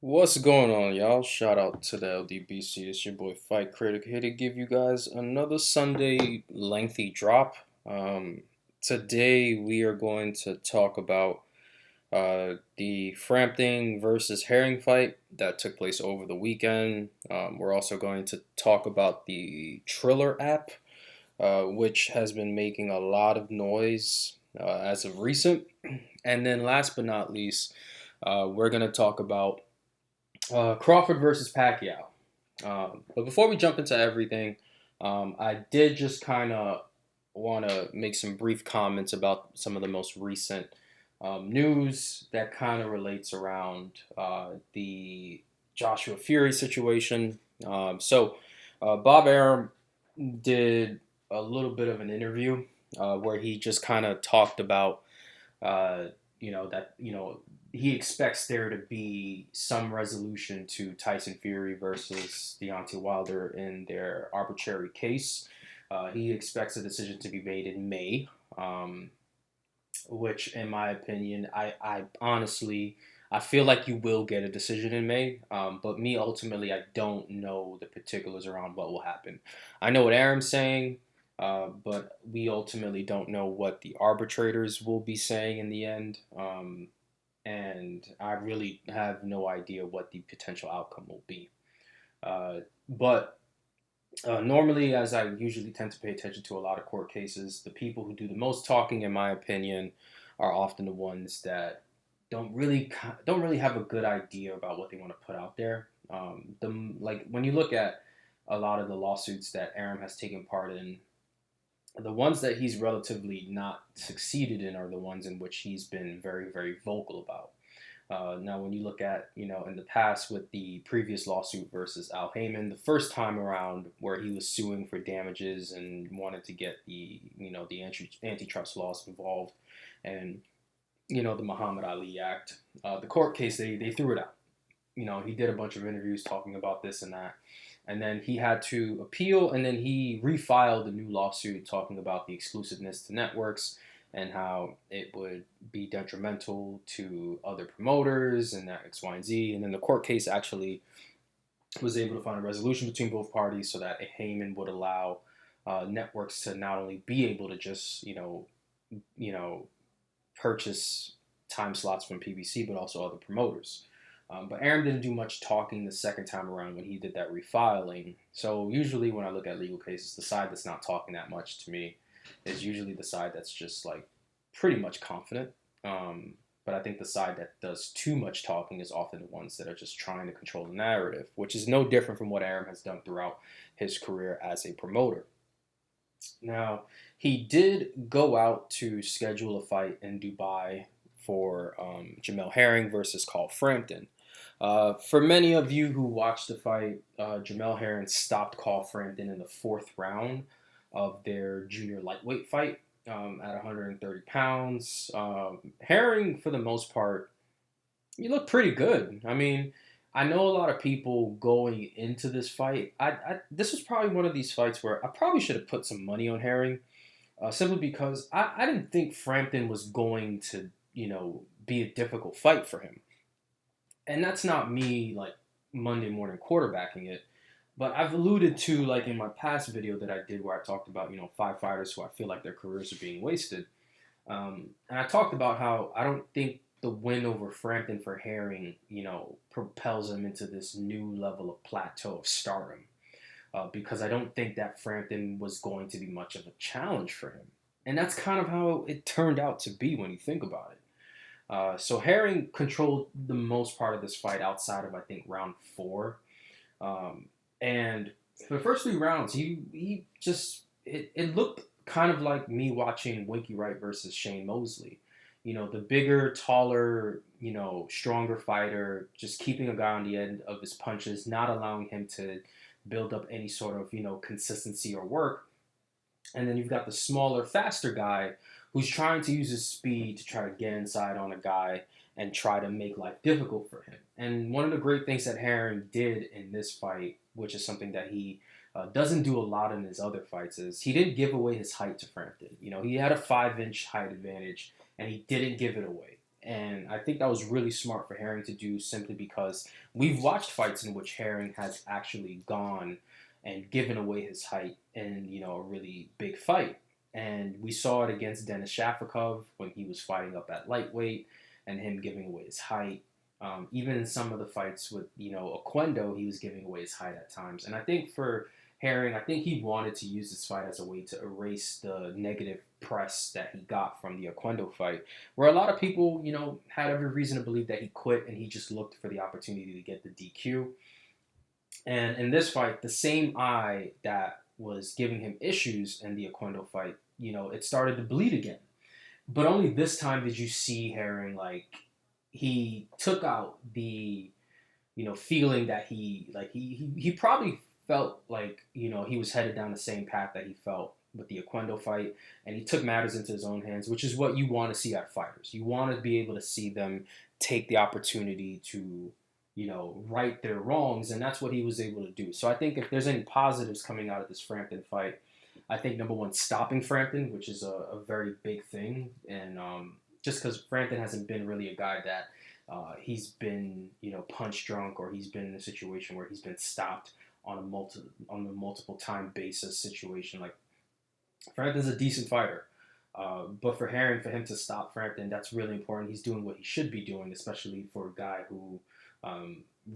What's going on, y'all? Shout out to the LDBC. It's your boy Fight Critic here to give you guys another Sunday lengthy drop. Today we are going to talk about the Frampton versus Herring fight that took place over the weekend. We're also going to talk about the Triller app, which has been making a lot of noise as of recent. And then last but not least, we're going to talk about Crawford versus Pacquiao. But before we jump into everything, I did just kind of want to make some brief comments about some of the most recent news that kind of relates around the Joshua Fury situation. Bob Arum did a little bit of an interview where he just kind of talked about uh, he expects there to be some resolution to Tyson Fury versus Deontay Wilder in their arbitrary case. He expects a decision to be made in May, um, which, in my opinion, I honestly I feel like you will get a decision in May. But me ultimately, I don't know the particulars around what will happen. I know what Aaron's saying. But we ultimately don't know what the arbitrators will be saying in the end. And I really have no idea what the potential outcome will be. But normally, as I usually tend to pay attention to a lot of court cases, the people who do the most talking, in my opinion, are often the ones that don't really have a good idea about what they want to put out there. Like when you look at a lot of the lawsuits that Aram has taken part in, the ones that he's relatively not succeeded in are the ones in which he's been very, very vocal about. Now, when you look at, in the past with the previous lawsuit versus Al Heyman, the first time around where he was suing for damages and wanted to get the antitrust laws involved and, the Muhammad Ali Act, the court case, they threw it out. He did a bunch of interviews talking about this and that. And then he had to appeal, and then he refiled a new lawsuit talking about the exclusiveness to networks and how it would be detrimental to other promoters and that X, Y, and Z. And then the court case actually was able to find a resolution between both parties so that Heyman would allow networks to not only be able to just, you know, purchase time slots from PBC, but also other promoters. But Aaron didn't do much talking the second time around when he did that refiling. So usually when I look at legal cases, the side that's not talking that much to me is usually the side that's just like pretty much confident. But I think the side that does too much talking is often the ones that are just trying to control the narrative, which is no different from what Aaron has done throughout his career as a promoter. Now, he did go out to schedule a fight in Dubai for Jamel Herring versus Carl Frampton. For many of you who watched the fight, Jamel Herring stopped Carl Frampton in the fourth round of their junior lightweight fight at 130 pounds. Herring, for the most part, he looked pretty good. I mean, I know a lot of people going into this fight. This was probably one of these fights where I probably should have put some money on Herring, simply because I didn't think Frampton was going to, be a difficult fight for him. And that's not me like Monday morning quarterbacking it, but I've alluded to like in my past video that I did where I talked about five fighters who I feel like their careers are being wasted, and I talked about how I don't think the win over Frampton for Herring propels him into this new level of plateau of stardom, because I don't think that Frampton was going to be much of a challenge for him, and that's kind of how it turned out to be when you think about it. So Herring controlled the most part of this fight outside of I think round four, and for the first three rounds he just it looked kind of like me watching Winky Wright versus Shane Mosley. The bigger, taller, stronger fighter, just keeping a guy on the end of his punches, not allowing him to build up any sort of consistency or work. And then you've got the smaller, faster guy who's trying to use his speed to try to get inside on a guy and try to make life difficult for him. And one of the great things that Herring did in this fight, which is something that he doesn't do a lot in his other fights, is he didn't give away his height to Frampton. He had a 5-inch height advantage, and he didn't give it away. And I think that was really smart for Herring to do, simply because we've watched fights in which Herring has actually gone and given away his height in, a really big fight. And we saw it against Denis Shafikov when he was fighting up at lightweight and him giving away his height. Even in some of the fights with, Oquendo, he was giving away his height at times. And I think for Herring, I think he wanted to use this fight as a way to erase the negative press that he got from the Oquendo fight, where a lot of people, had every reason to believe that he quit and he just looked for the opportunity to get the DQ. And in this fight, the same eye that was giving him issues in the Oquendo fight, it started to bleed again. But only this time did you see Herring, like, he took out the, feeling that he probably felt like, he was headed down the same path that he felt with the Oquendo fight, and he took matters into his own hands, which is what you want to see out of fighters. You want to be able to see them take the opportunity to, right their wrongs, and that's what he was able to do. So I think if there's any positives coming out of this Frampton fight, I think number one, stopping Frampton, which is a very big thing, and just because Frampton hasn't been really a guy that he's been, punch drunk, or he's been in a situation where he's been stopped on a multiple time basis situation. Like, Frampton's a decent fighter. But for Herring, for him to stop Frampton, that's really important. He's doing what he should be doing, especially for a guy who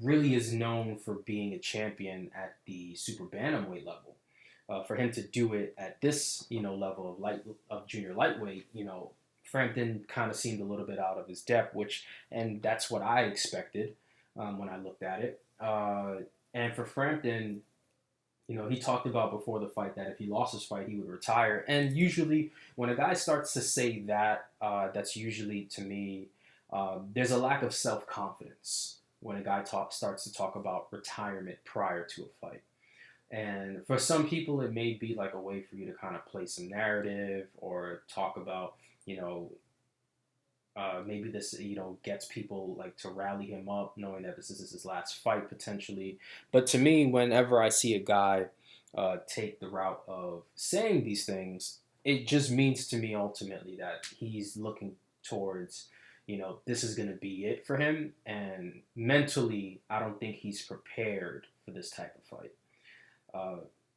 really is known for being a champion at the super bantamweight level. For him to do it at this, level of junior lightweight, Frampton kind of seemed a little bit out of his depth, and that's what I expected when I looked at it. And for Frampton, he talked about before the fight that if he lost his fight, he would retire. And usually, when a guy starts to say that, that's usually, to me, there's a lack of self-confidence when a guy starts to talk about retirement prior to a fight. And for some people, it may be like a way for you to kind of play some narrative or talk about, maybe this, gets people like to rally him up, knowing that this is his last fight potentially. But to me, whenever I see a guy take the route of saying these things, it just means to me ultimately that he's looking towards, this is going to be it for him. And mentally, I don't think he's prepared for this type of fight.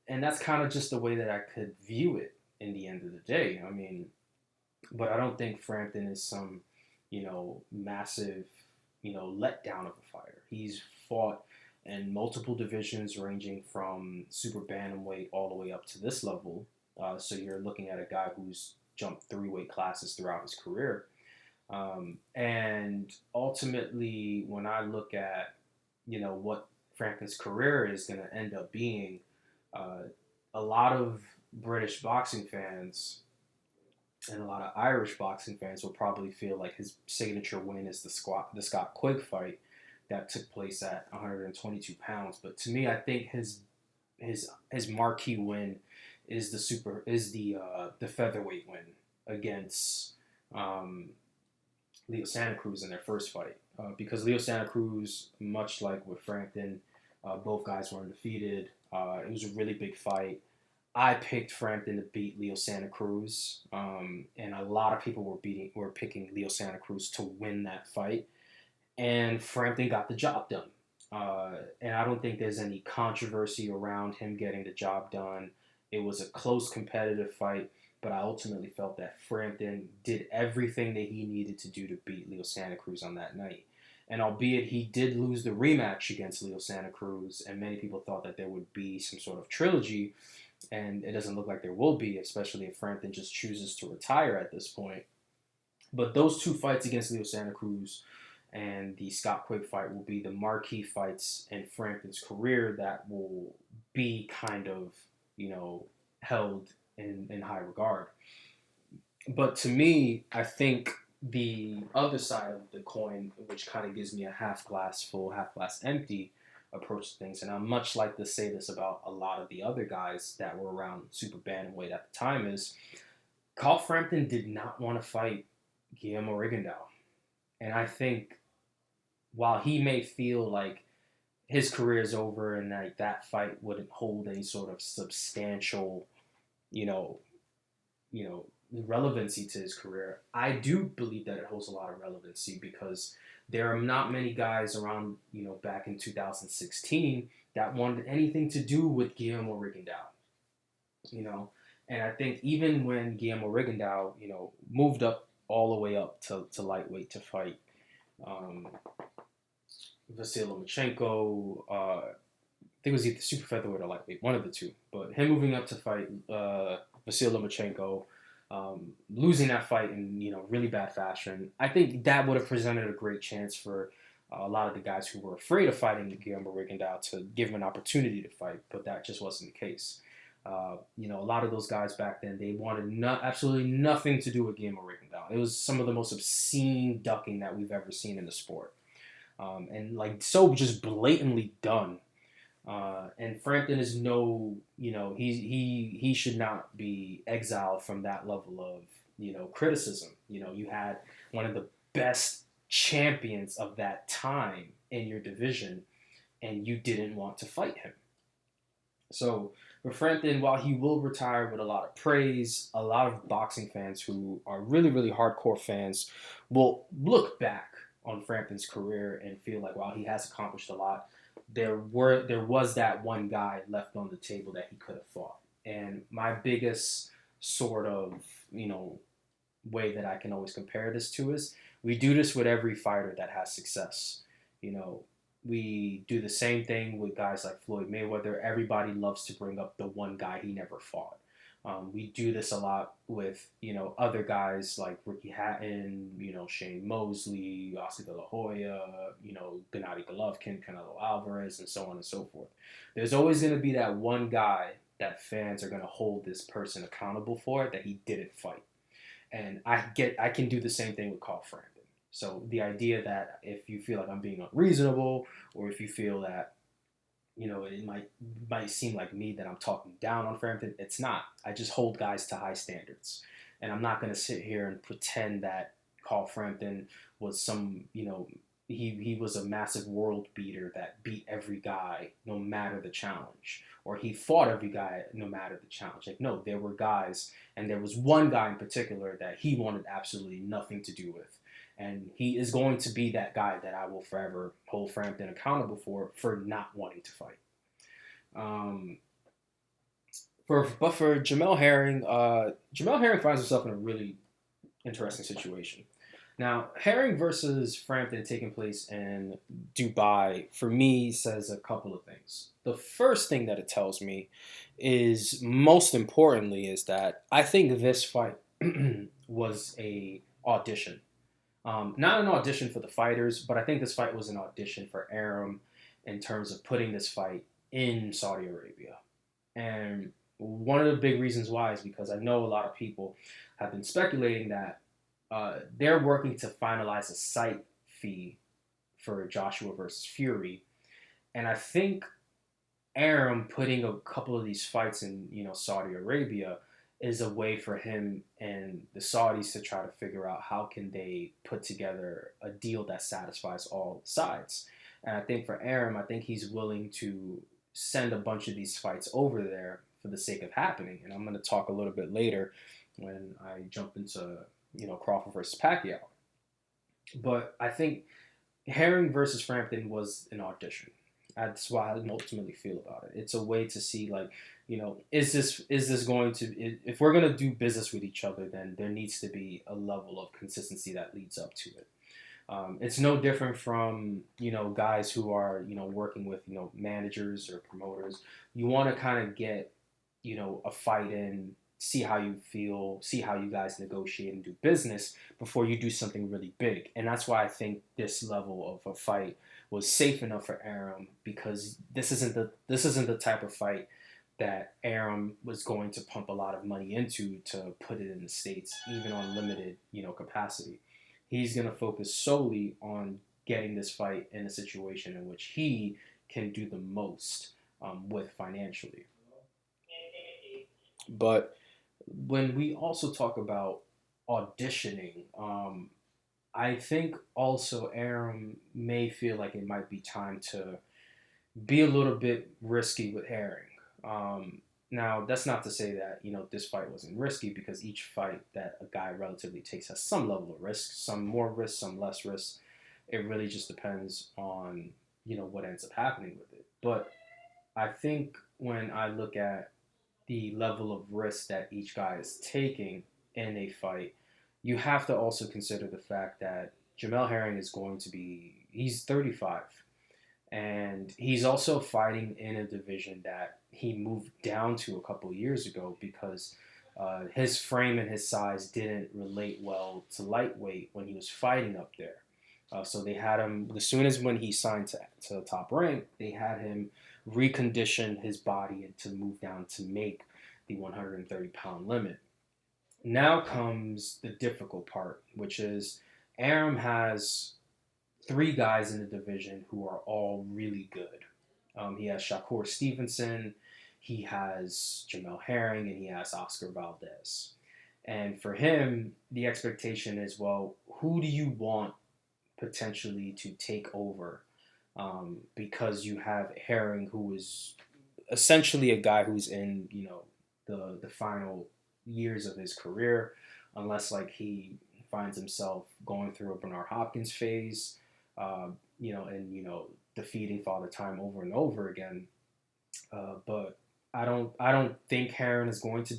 And that's kind of just the way that I could view it in the end of the day. I mean, but I don't think Frampton is some, massive, letdown of a fighter. He's fought in multiple divisions ranging from super bantamweight all the way up to this level. So you're looking at a guy who's jumped 3 weight classes throughout his career. And ultimately, when I look at, what Frampton's career is going to end up being, a lot of British boxing fans and a lot of Irish boxing fans will probably feel like his signature win is the Scott Quigg fight that took place at 122 pounds. But to me, I think his marquee win is the featherweight win against Leo Santa Cruz in their first fight. Because Leo Santa Cruz, much like with Frampton, both guys were undefeated. It was a really big fight. I picked Frampton to beat Leo Santa Cruz, and a lot of people were picking Leo Santa Cruz to win that fight, and Frampton got the job done. And I don't think there's any controversy around him getting the job done. It was a close, competitive fight, but I ultimately felt that Frampton did everything that he needed to do to beat Leo Santa Cruz on that night. And albeit he did lose the rematch against Leo Santa Cruz, and many people thought that there would be some sort of trilogy, and it doesn't look like there will be, especially if Frampton just chooses to retire at this point. But those 2 fights against Leo Santa Cruz and the Scott Quigg fight will be the marquee fights in Frampton's career that will be kind of, held in high regard. But to me, I think the other side of the coin, which kind of gives me a half glass full, half glass empty approach to things, and I much like to say this about a lot of the other guys that were around super bantamweight at the time, is Carl Frampton did not want to fight Guillermo Rigondeaux. And I think while he may feel like his career is over and that fight wouldn't hold any sort of substantial, you know, relevancy to his career. I do believe that it holds a lot of relevancy because there are not many guys around, back in 2016 that wanted anything to do with Guillermo Rigondeaux, you know. And I think even when Guillermo Rigondeaux, moved up all the way up to lightweight to fight um, Vasily Lomachenko, think it was either super featherweight or lightweight, one of the two. But him moving up to fight Vasily Lomachenko, losing that fight in really bad fashion, I think that would have presented a great chance for a lot of the guys who were afraid of fighting Guillermo Rigondeaux to give him an opportunity to fight, but that just wasn't the case. A lot of those guys back then, they wanted absolutely nothing to do with Guillermo Rigondeaux. It was some of the most obscene ducking that we've ever seen in the sport, and like so just blatantly done. And Frampton is he should not be exiled from that level of criticism. You had one of the best champions of that time in your division, and you didn't want to fight him. So for Frampton, while he will retire with a lot of praise, a lot of boxing fans who are really, really hardcore fans will look back on Frampton's career and feel like, wow, he has accomplished a lot. There was that one guy left on the table that he could have fought. And my biggest sort of, way that I can always compare this to is we do this with every fighter that has success. You know, we do the same thing with guys like Floyd Mayweather. Everybody loves to bring up the one guy he never fought. We do this a lot with other guys like Ricky Hatton, Shane Mosley, Oscar De La Hoya, Gennady Golovkin, Canelo Alvarez, and so on and so forth. There's always going to be that one guy that fans are going to hold this person accountable for that he didn't fight. And I can do the same thing with Carl Frampton. So the idea that if you feel like I'm being unreasonable, or if you feel that it might seem like me that I'm talking down on Frampton, it's not. I just hold guys to high standards, and I'm not going to sit here and pretend that Carl Frampton was he was a massive world beater that beat every guy no matter the challenge, or he fought every guy no matter the challenge. Like, no, there were guys, and there was one guy in particular that he wanted absolutely nothing to do with. And he is going to be that guy that I will forever hold Frampton accountable for not wanting to fight. But for Jamel Herring, Jamel Herring finds himself in a really interesting situation. Now, Herring versus Frampton taking place in Dubai, for me, says a couple of things. The first thing that it tells me is, most importantly, is that I think this fight was a audition. Not an audition for the fighters, but I think this fight was an audition for Arum in terms of putting this fight in Saudi Arabia. And one of the big reasons why is because I know a lot of people have been speculating that they're working to finalize a site fee for Joshua versus Fury. And I think Arum putting a couple of these fights in Saudi Arabia is a way for him and the Saudis to try to figure out how can they put together a deal that satisfies all sides. And I think for Arum, I think he's willing to send a bunch of these fights over there for the sake of happening. And I'm going to talk a little bit later when I jump into Crawford versus Pacquiao. But I think Herring versus Frampton was an audition. That's why I ultimately feel about it. It's a way to see, like, is this going to, if we're going to do business with each other, then there needs to be a level of consistency that leads up to it. It's no different from guys who are working with managers or promoters. You want to kind of get a fight in, see how you feel, see how you guys negotiate and do business before you do something really big. And that's why I think this level of a fight was safe enough for Arum, because this isn't the type of fight that Arum was going to pump a lot of money into to put it in the States, even on limited capacity. He's going to focus solely on getting this fight in a situation in which he can do the most with financially. But when we also talk about auditioning, I think also Arum may feel like it might be time to be a little bit risky with Herring. Now, that's not to say that, this fight wasn't risky, because each fight that a guy relatively takes has some level of risk, some more risk, some less risk. It really just depends on, what ends up happening with it. But I think when I look at the level of risk that each guy is taking in a fight, you have to also consider the fact that Jamel Herring he's 35, and he's also fighting in a division that he moved down to a couple of years ago, because his frame and his size didn't relate well to lightweight when he was fighting up there. So they had him, as soon as when he signed to the top rank, they had him recondition his body and to move down to make the 130-pound limit. Now comes the difficult part, which is Arum has three guys in the division who are all really good. He has Shakur Stevenson, he has Jamel Herring, and he has Oscar Valdez. And for him, the expectation is, well, who do you want potentially to take over? Because you have Herring, who is essentially a guy who's in, the final years of his career, unless like he finds himself going through a Bernard Hopkins phase, and defeating Father Time over and over again. But I don't think Heron is going to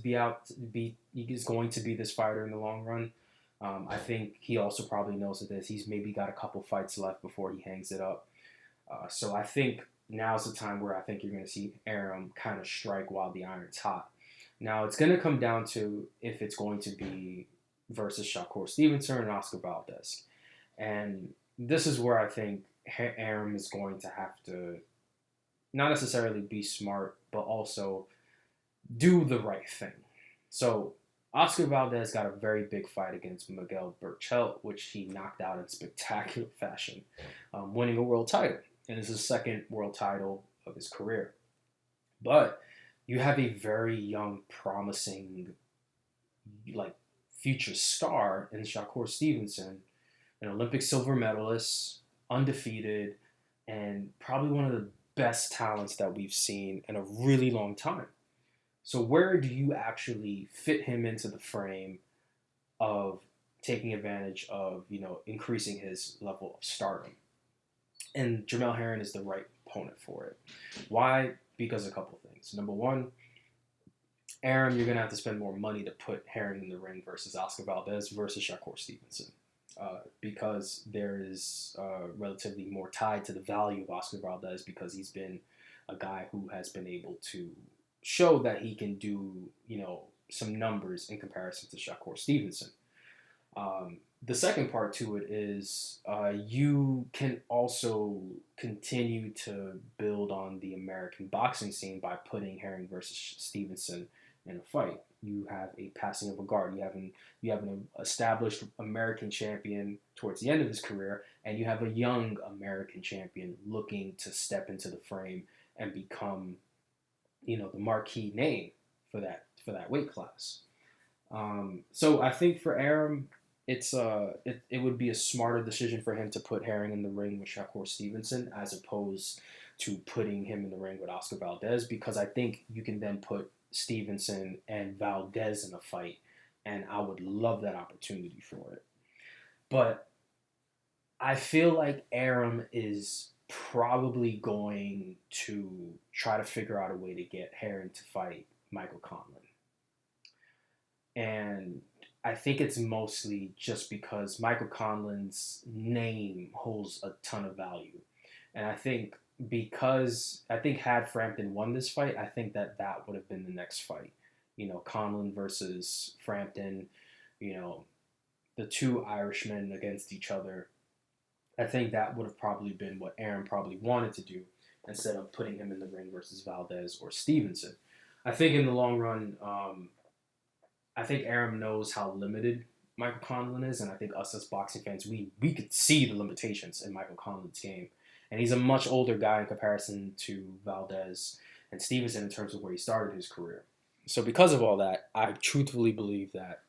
is going to be this fighter in the long run. I think he also probably knows of this. He's maybe got a couple fights left before he hangs it up. So I think now's the time where I think you're going to see Arum kind of strike while the iron's hot. Now it's going to come down to if it's going to be versus Shakur Stevenson and Oscar Valdez. And this is where I think Arum is going to have to not necessarily be smart, but also do the right thing. So Oscar Valdez got a very big fight against Miguel Berchelt, which he knocked out in spectacular fashion, winning a world title. And it's his second world title of his career. But you have a very young, promising, like, future star in Shakur Stevenson, an Olympic silver medalist, undefeated, and probably one of the best talents that we've seen in a really long time. So where do you actually fit him into the frame of taking advantage of, increasing his level of stardom? And Jamel Herring is the right opponent for it. Why? Because a couple things. Number one, Arum, you're going to have to spend more money to put Herring in the ring versus Oscar Valdez versus Shakur Stevenson. Because there is relatively more tied to the value of Oscar Valdez, because he's been a guy who has been able to show that he can do, some numbers in comparison to Shakur Stevenson. The second part to it is you can also continue to build on the American boxing scene by putting Herring versus Stevenson in a fight. You have a passing of a guard. You have an established American champion towards the end of his career, and you have a young American champion looking to step into the frame and become, the marquee name for that weight class. So I think for Arum, it would be a smarter decision for him to put Herring in the ring with Shakur Stevenson as opposed to putting him in the ring with Oscar Valdez, because I think you can then put Stevenson and Valdez in a fight, and I would love that opportunity for it. But I feel like Arum is probably going to try to figure out a way to get Herring to fight Michael Conlan. And I think it's mostly just because Michael Conlan's name holds a ton of value. And I think had Frampton won this fight, I think that would have been the next fight. Conlan versus Frampton, the two Irishmen against each other. I think that would have probably been what Arum probably wanted to do, instead of putting him in the ring versus Valdez or Stevenson. I think in the long run, I think Arum knows how limited Michael Conlan is, and I think us as boxing fans, we could see the limitations in Michael Conlan's game. And he's a much older guy in comparison to Valdez and Stevenson in terms of where he started his career. So because of all that, I truthfully believe that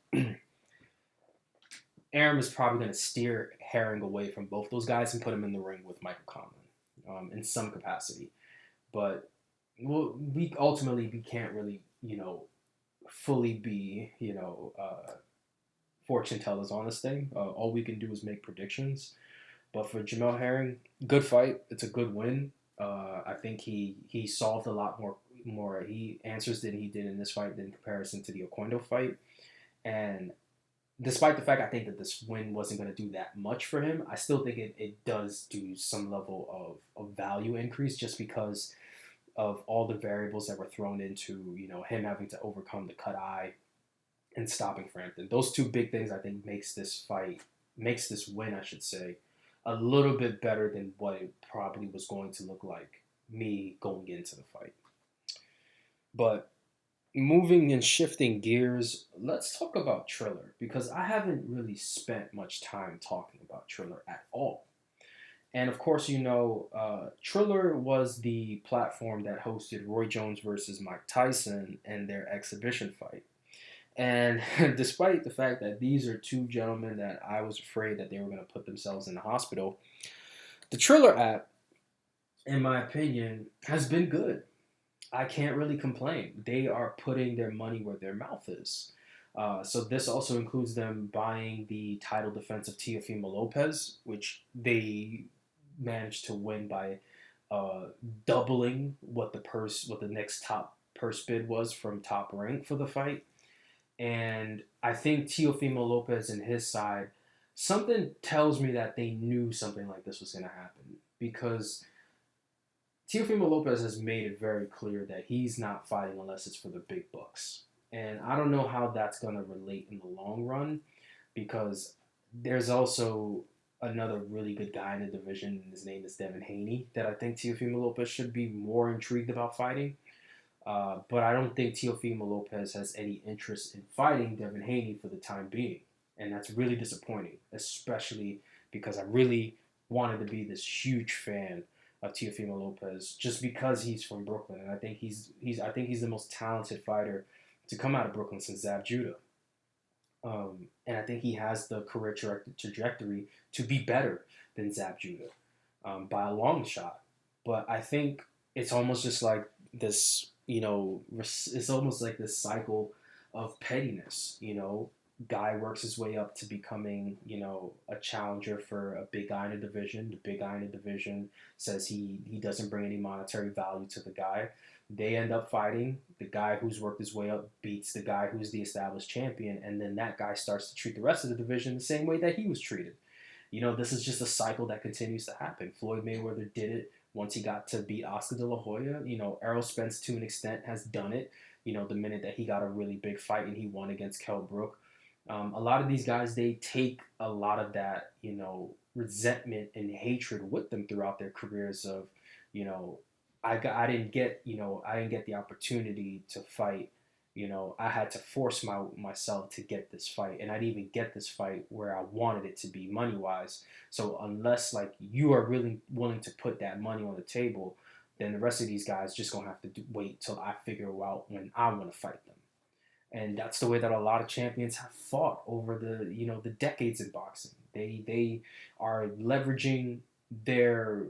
Arum is probably going to steer Herring away from both those guys and put him in the ring with Michael Conlan in some capacity. But we can't really you know, fully be, fortune tellers on this thing. All we can do is make predictions. But for Jamel Herring, good fight. It's a good win. I think he solved a lot more he answers than he did in this fight in comparison to the Oquendo fight. And despite the fact I think that this win wasn't going to do that much for him, I still think it does do some level of value increase just because of all the variables that were thrown into, him having to overcome the cut eye and stopping Frampton. Those two big things I think makes this win, I should say, a little bit better than what it probably was going to look like me going into the fight. But moving and shifting gears, let's talk about Triller because I haven't really spent much time talking about Triller at all. And of course, Triller was the platform that hosted Roy Jones versus Mike Tyson and their exhibition fight. And despite the fact that these are two gentlemen that I was afraid that they were going to put themselves in the hospital, the Triller app, in my opinion, has been good. I can't really complain. They are putting their money where their mouth is. So this also includes them buying the title defense of Teofimo Lopez, which they managed to win by doubling what the next top purse bid was from Top Rank for the fight. And I think Teofimo Lopez and his side, something tells me that they knew something like this was going to happen because Teofimo Lopez has made it very clear that he's not fighting unless it's for the big bucks. And I don't know how that's going to relate in the long run because there's also another really good guy in the division, and his name is Devin Haney, that I think Teofimo Lopez should be more intrigued about fighting. But I don't think Teofimo Lopez has any interest in fighting Devin Haney for the time being. And that's really disappointing, especially because I really wanted to be this huge fan of Teofimo Lopez just because he's from Brooklyn, and I think he's the most talented fighter to come out of Brooklyn since Zab Judah. And I think he has the career trajectory to be better than Zab Judah by a long shot. But I think it's almost just like this, it's almost like this cycle of pettiness, guy works his way up to becoming, a challenger for a big guy in the division. The big guy in the division says he doesn't bring any monetary value to the guy. They end up fighting. The guy who's worked his way up beats the guy who's the established champion, and then that guy starts to treat the rest of the division the same way that he was treated. This is just a cycle that continues to happen. Floyd Mayweather did it once he got to beat Oscar De La Hoya. Errol Spence, to an extent, has done it, the minute that he got a really big fight and he won against Kell Brook. A lot of these guys, they take a lot of that, resentment and hatred with them throughout their careers of, I didn't get the opportunity to fight. I had to force myself to get this fight, and I didn't even get this fight where I wanted it to be money wise. So unless you are really willing to put that money on the table, then the rest of these guys just gonna have to wait till I figure out when I want to fight them. And that's the way that a lot of champions have fought over the decades in boxing. They are leveraging their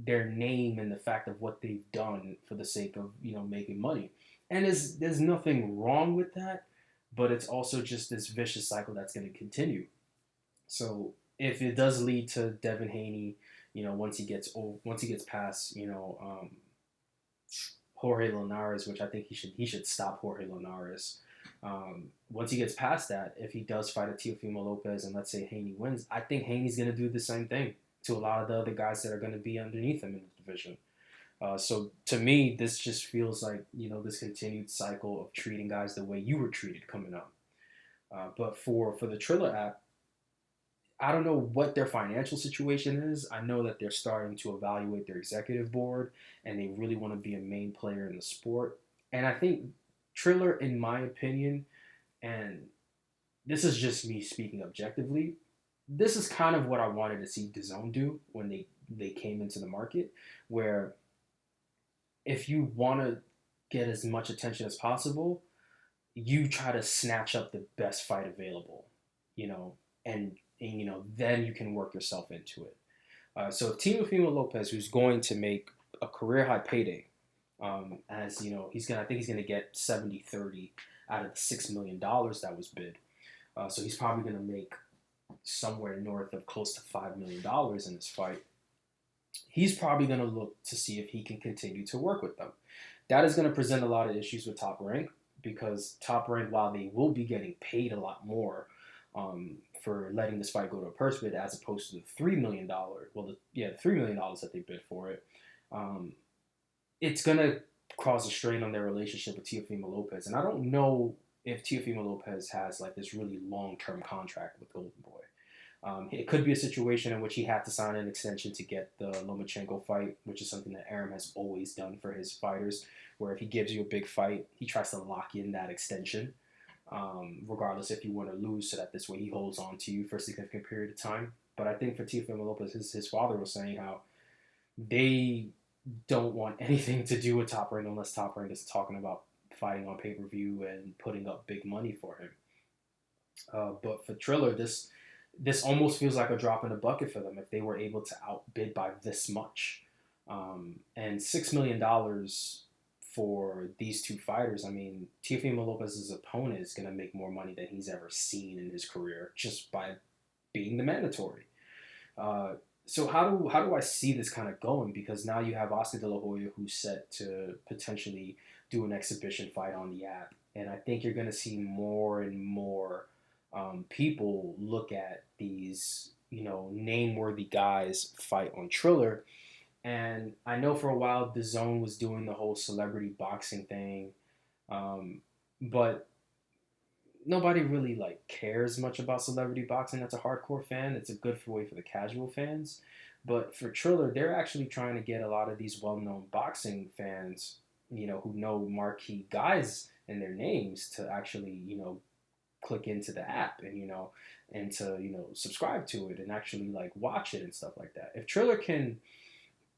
name and the fact of what they've done for the sake of making money. And there's nothing wrong with that, but it's also just this vicious cycle that's going to continue. So if it does lead to Devin Haney, once he gets past Jorge Linares, which I think he should stop Jorge Linares. Once he gets past that, if he does fight a Teofimo Lopez and let's say Haney wins, I think Haney's going to do the same thing to a lot of the other guys that are going to be underneath him in the division. So to me, this just feels like, this continued cycle of treating guys the way you were treated coming up. But for the Triller app, I don't know what their financial situation is. I know that they're starting to evaluate their executive board and they really want to be a main player in the sport. And I think Triller, in my opinion, and this is just me speaking objectively, this is kind of what I wanted to see DAZN do when they came into the market, where if you want to get as much attention as possible, you try to snatch up the best fight available, and then you can work yourself into it. So if Teofimo Lopez, who's going to make a career high payday, As you know, I think he's gonna get 70-30 out of the $6 million that was bid. So he's probably gonna make somewhere north of close to $5 million in this fight. He's probably gonna look to see if he can continue to work with them. That is gonna present a lot of issues with Top Rank because Top Rank, while they will be getting paid a lot more for letting this fight go to a purse bid as opposed to the $3 million, the $3 million that they bid for it, um, it's gonna cause a strain on their relationship with Teofimo Lopez. And I don't know if Teofimo Lopez has like this really long-term contract with Golden Boy. It could be a situation in which he had to sign an extension to get the Lomachenko fight, which is something that Arum has always done for his fighters, where if he gives you a big fight, he tries to lock in that extension, regardless if you want to lose, so that this way he holds on to you for a significant period of time. But I think for Teofimo Lopez, his father was saying how they don't want anything to do with Top Rank unless Top Rank is talking about fighting on pay-per-view and putting up big money for him. But for Triller, this almost feels like a drop in the bucket for them if they were able to outbid by this much. And $6 million for these two fighters. I mean, Teofimo Lopez's opponent is going to make more money than he's ever seen in his career just by being the mandatory. So how do I see this kind of going? Because now you have Oscar De La Hoya, who's set to potentially do an exhibition fight on the app, and I think you're going to see more and more people look at these, name-worthy guys fight on Triller. And I know for a while DAZN was doing the whole celebrity boxing thing, but nobody really like cares much about celebrity boxing. That's a hardcore fan. It's a good way for the casual fans. But for Triller, they're actually trying to get a lot of these well-known boxing fans, who know marquee guys and their names to actually, click into the app and and to subscribe to it and actually like watch it and stuff like that. If Triller can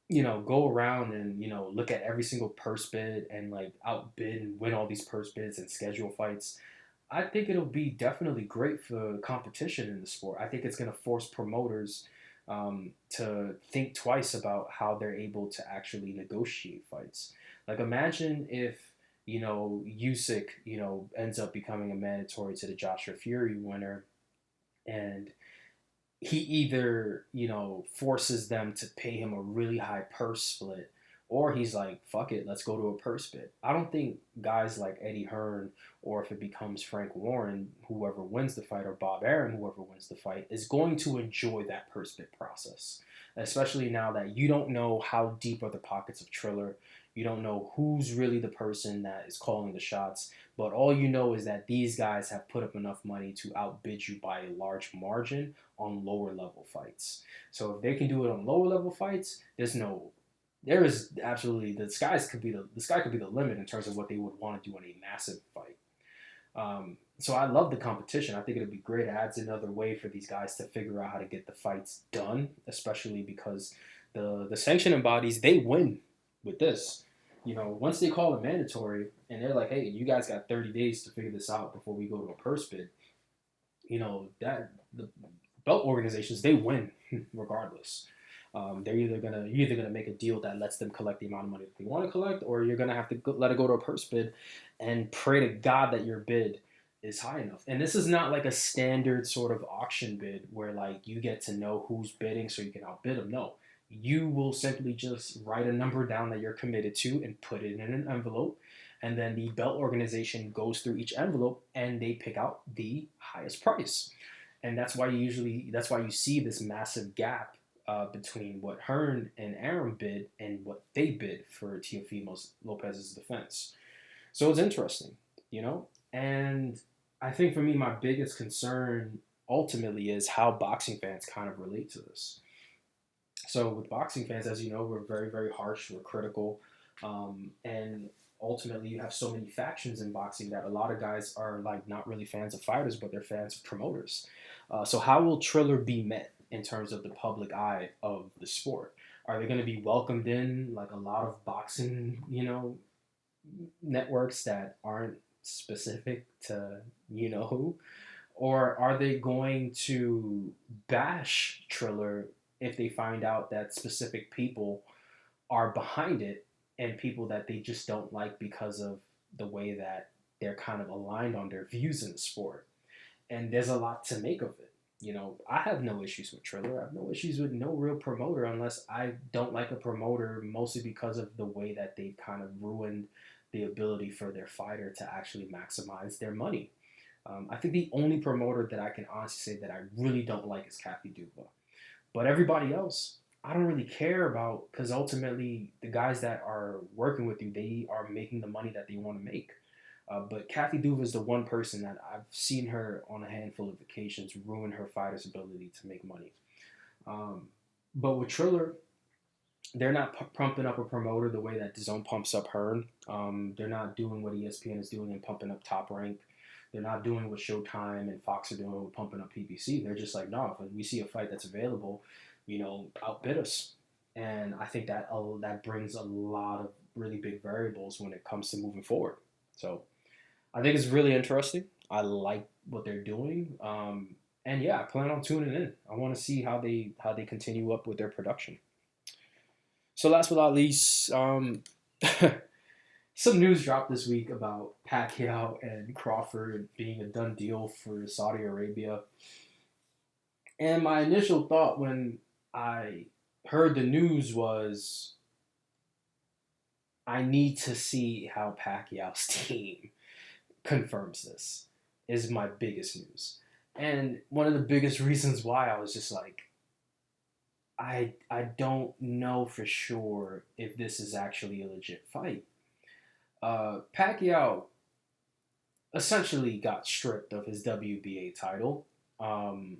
go around and look at every single purse bid and like outbid and win all these purse bids and schedule fights, I think it'll be definitely great for competition in the sport. I think it's going to force promoters to think twice about how they're able to actually negotiate fights. Like imagine if Usyk, ends up becoming a mandatory to the Joshua Fury winner, and he either, forces them to pay him a really high purse split, or he's like, fuck it, let's go to a purse bid. I don't think guys like Eddie Hearn, or if it becomes Frank Warren, whoever wins the fight, or Bob Arum, whoever wins the fight, is going to enjoy that purse bid process. Especially now that you don't know how deep are the pockets of Triller. You don't know who's really the person that is calling the shots, but all you know is that these guys have put up enough money to outbid you by a large margin on lower level fights. So if they can do it on lower level fights, there is absolutely the sky could be the limit in terms of what they would want to do in a massive fight. So I love the competition. I think it'll be great. It adds another way for these guys to figure out how to get the fights done, especially because the sanctioning bodies, they win with this. Once they call it mandatory and they're like, hey, you guys got 30 days to figure this out before we go to a purse bid, that the belt organizations, they win regardless. You're either gonna make a deal that lets them collect the amount of money that they want to collect, or you're gonna have to let it go to a purse bid and pray to God that your bid is high enough. And this is not like a standard sort of auction bid where like you get to know who's bidding so you can outbid them. No, you will simply just write a number down that you're committed to and put it in an envelope, and then the belt organization goes through each envelope and they pick out the highest price. And that's why you see this massive gap between what Hearn and Arum bid and what they bid for Teofimo Lopez's defense. So it's interesting, And I think for me, my biggest concern ultimately is how boxing fans kind of relate to this. So with boxing fans, as you know, we're very, very harsh, we're critical, and ultimately you have so many factions in boxing that a lot of guys are like not really fans of fighters, but they're fans of promoters. So how will Triller be met in terms of the public eye of the sport? Are they going to be welcomed in like a lot of boxing, networks that aren't specific to who? Or are they going to bash Triller if they find out that specific people are behind it and people that they just don't like because of the way that they're kind of aligned on their views in the sport. And there's a lot to make of it. I have no issues with Triller. I have no issues with no real promoter unless I don't like a promoter, mostly because of the way that they've kind of ruined the ability for their fighter to actually maximize their money. I think the only promoter that I can honestly say that I really don't like is Kathy Duva. But everybody else, I don't really care about, because ultimately the guys that are working with you, they are making the money that they want to make. But Kathy Duva is the one person that I've seen her on a handful of occasions ruin her fighter's ability to make money. Um, but with Triller, they're not pumping up a promoter the way that DAZN pumps up Hearn. They're not doing what ESPN is doing and pumping up Top Rank. They're not doing what Showtime and Fox are doing with pumping up PBC. They're just like, no, if we see a fight that's available, outbid us. And I think that that brings a lot of really big variables when it comes to moving forward. So I think it's really interesting. I like what they're doing. And yeah, I plan on tuning in. I want to see how they continue up with their production. So last but not least, some news dropped this week about Pacquiao and Crawford being a done deal for Saudi Arabia. And my initial thought when I heard the news was, I need to see how Pacquiao's team confirms this, is my biggest news. And one of the biggest reasons why I was just like, I don't know for sure if this is actually a legit fight. Pacquiao essentially got stripped of his WBA title. And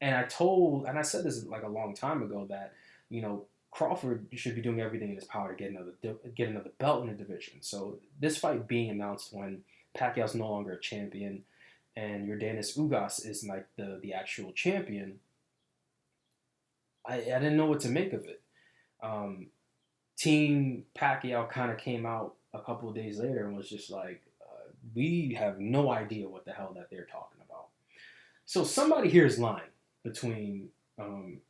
I said this like a long time ago that, Crawford should be doing everything in his power to get another belt in the division. So this fight being announced when Pacquiao's no longer a champion and Yordenis Ugas is like the actual champion, I didn't know what to make of it. Team Pacquiao kind of came out a couple of days later and was just like, we have no idea what the hell that they're talking about. So somebody here is lying between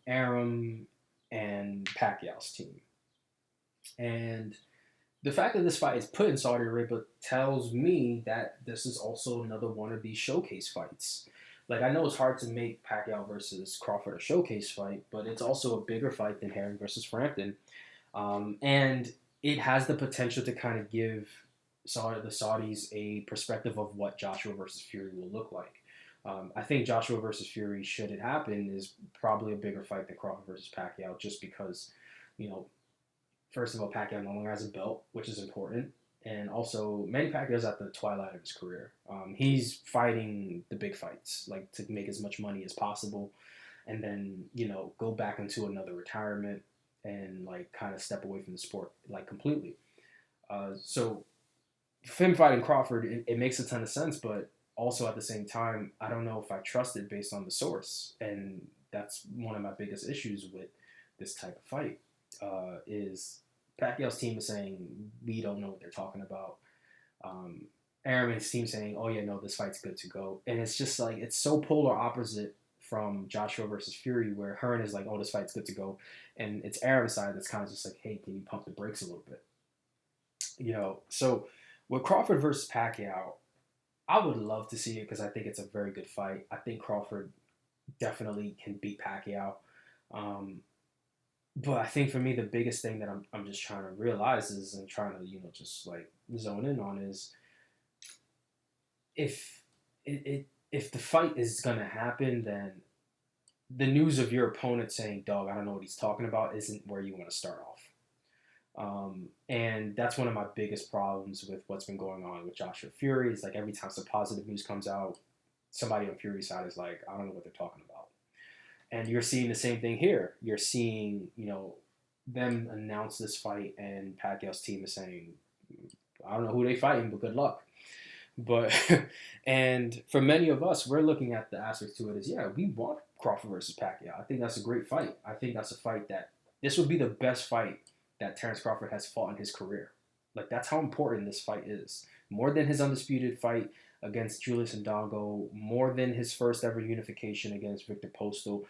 Arum and Pacquiao's team. And the fact that this fight is put in Saudi Arabia tells me that this is also another one of these showcase fights. Like, I know it's hard to make Pacquiao versus Crawford a showcase fight, but it's also a bigger fight than Herring versus Frampton. And it has the potential to kind of give the Saudis a perspective of what Joshua versus Fury will look like. I think Joshua versus Fury, should it happen, is probably a bigger fight than Crawford versus Pacquiao, just because, first of all, Pacquiao no longer has a belt, which is important. And also, Manny Pacquiao's at the twilight of his career. He's fighting the big fights, like to make as much money as possible, and then, go back into another retirement and like kind of step away from the sport like completely. So him fighting Crawford, it makes a ton of sense, but also at the same time, I don't know if I trust it based on the source. And that's one of my biggest issues with this type of fight, is Pacquiao's team is saying, we don't know what they're talking about. Aram's team saying, oh yeah, no, this fight's good to go. And it's just like, it's so polar opposite from Joshua versus Fury, where Hearn is like, oh, this fight's good to go. And it's Aram's side that's kind of just like, hey, can you pump the brakes a little bit? So with Crawford versus Pacquiao, I would love to see it because I think it's a very good fight. I think Crawford definitely can beat Pacquiao. But I think for me, the biggest thing that I'm just trying to realize is, and trying to, just like zone in on, is if the fight is going to happen, then the news of your opponent saying, dog, I don't know what he's talking about, isn't where you want to start off. And that's one of my biggest problems with what's been going on with Joshua Fury. Is like, every time some positive news comes out, somebody on Fury's side is like, I don't know what they're talking about. And you're seeing the same thing here. You're seeing, them announce this fight, and Pacquiao's team is saying, I don't know who they fighting, but good luck. But, and for many of us, we're looking at the aspect to it as, yeah, we want Crawford versus Pacquiao. I think that's a great fight. I think that's a fight that, this would be the best fight that Terence Crawford has fought in his career. Like, that's how important this fight is. More than his undisputed fight against Julius Ndongo, more than his first ever unification against Victor Postal.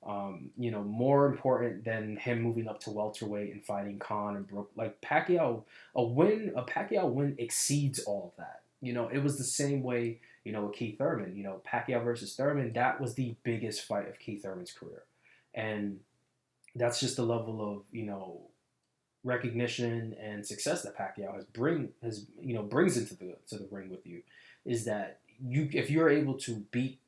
More important than him moving up to welterweight and fighting Khan and Brook. Like Pacquiao, a Pacquiao win exceeds all of that. It was the same way, with Keith Thurman. Pacquiao versus Thurman, that was the biggest fight of Keith Thurman's career. And that's just the level of, recognition and success that Pacquiao brings into the ring with you, is that if you're able to beat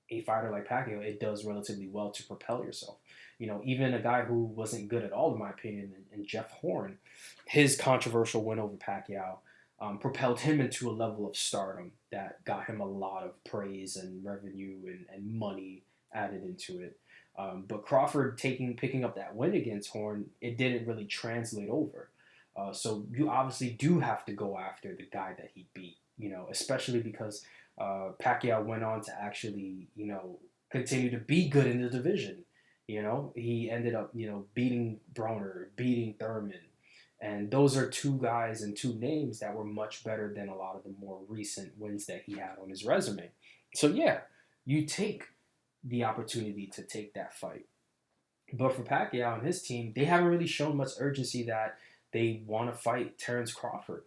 a fighter like Pacquiao, it does relatively well to propel yourself. Even a guy who wasn't good at all, in my opinion, and Jeff Horn, his controversial win over Pacquiao propelled him into a level of stardom that got him a lot of praise and revenue and money added into it. But Crawford picking up that win against Horn, it didn't really translate over. So you obviously do have to go after the guy that he beat, especially because Pacquiao went on to actually, continue to be good in the division. He ended up, beating Broner, beating Thurman. And those are two guys and two names that were much better than a lot of the more recent wins that he had on his resume. So, yeah, you take the opportunity to take that fight. But for Pacquiao and his team, they haven't really shown much urgency that they want to fight Terence Crawford.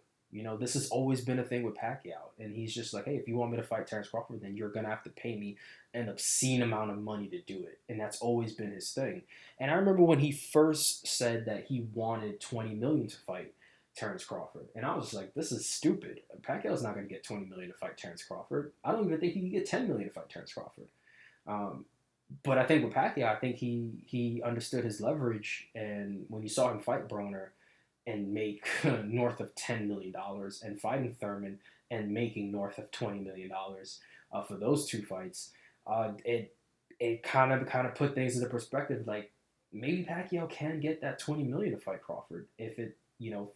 This has always been a thing with Pacquiao. And he's just like, hey, if you want me to fight Terence Crawford, then you're going to have to pay me an obscene amount of money to do it. And that's always been his thing. And I remember when he first said that he wanted $20 million to fight Terence Crawford. And I was just like, this is stupid. Pacquiao's not going to get $20 million to fight Terence Crawford. I don't even think he can get $10 million to fight Terence Crawford. But I think with Pacquiao, I think he understood his leverage. And when you saw him fight Broner and make north of $10 million, and fighting Thurman and making north of $20 million for those two fights, it kind of put things into perspective. Like, maybe Pacquiao can get that $20 million to fight Crawford if it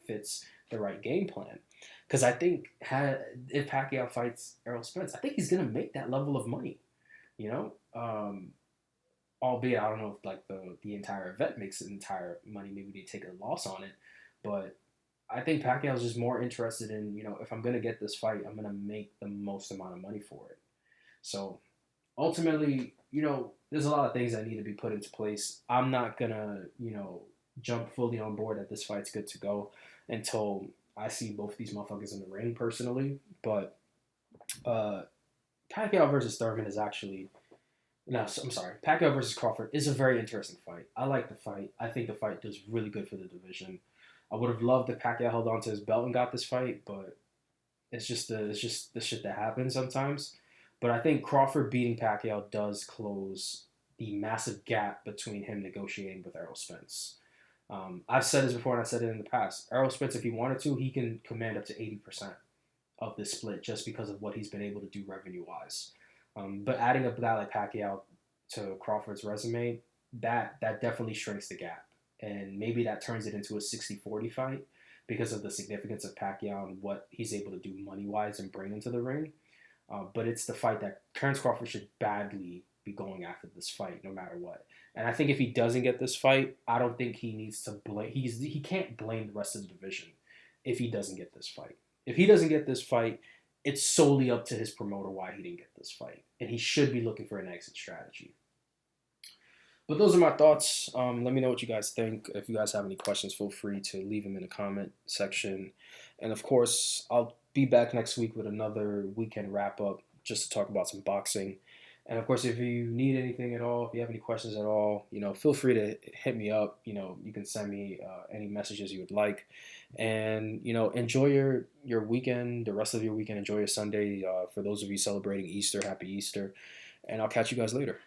fits the right game plan. Because I think if Pacquiao fights Errol Spence, I think he's gonna make that level of money. Albeit I don't know if like the entire event makes the entire money. Maybe they take a loss on it. But I think Pacquiao's just more interested in, if I'm going to get this fight, I'm going to make the most amount of money for it. So ultimately, there's a lot of things that need to be put into place. I'm not going to, jump fully on board that this fight's good to go until I see both these motherfuckers in the ring personally. But Pacquiao versus Thurman is actually... No, I'm sorry. Pacquiao versus Crawford is a very interesting fight. I like the fight. I think the fight does really good for the division. I would have loved if Pacquiao held on to his belt and got this fight, but it's just the shit that happens sometimes. But I think Crawford beating Pacquiao does close the massive gap between him negotiating with Errol Spence. I've said this before and I said it in the past. Errol Spence, if he wanted to, he can command up to 80% of this split just because of what he's been able to do revenue-wise. But adding a guy like Pacquiao to Crawford's resume, that definitely shrinks the gap. And maybe that turns it into a 60-40 fight because of the significance of Pacquiao and what he's able to do money-wise and bring into the ring. But it's the fight that Terence Crawford should badly be going after this fight, no matter what. And I think if he doesn't get this fight, I don't think he needs to blame... He can't blame the rest of the division if he doesn't get this fight. If he doesn't get this fight, it's solely up to his promoter why he didn't get this fight. And he should be looking for an exit strategy. But those are my thoughts. Let me know what you guys think. If you guys have any questions, feel free to leave them in the comment section. And of course, I'll be back next week with another weekend wrap-up just to talk about some boxing. And of course, if you need anything at all, if you have any questions at all, feel free to hit me up. You can send me any messages you would like. And, enjoy your weekend, the rest of your weekend. Enjoy your Sunday. For those of you celebrating Easter, happy Easter. And I'll catch you guys later.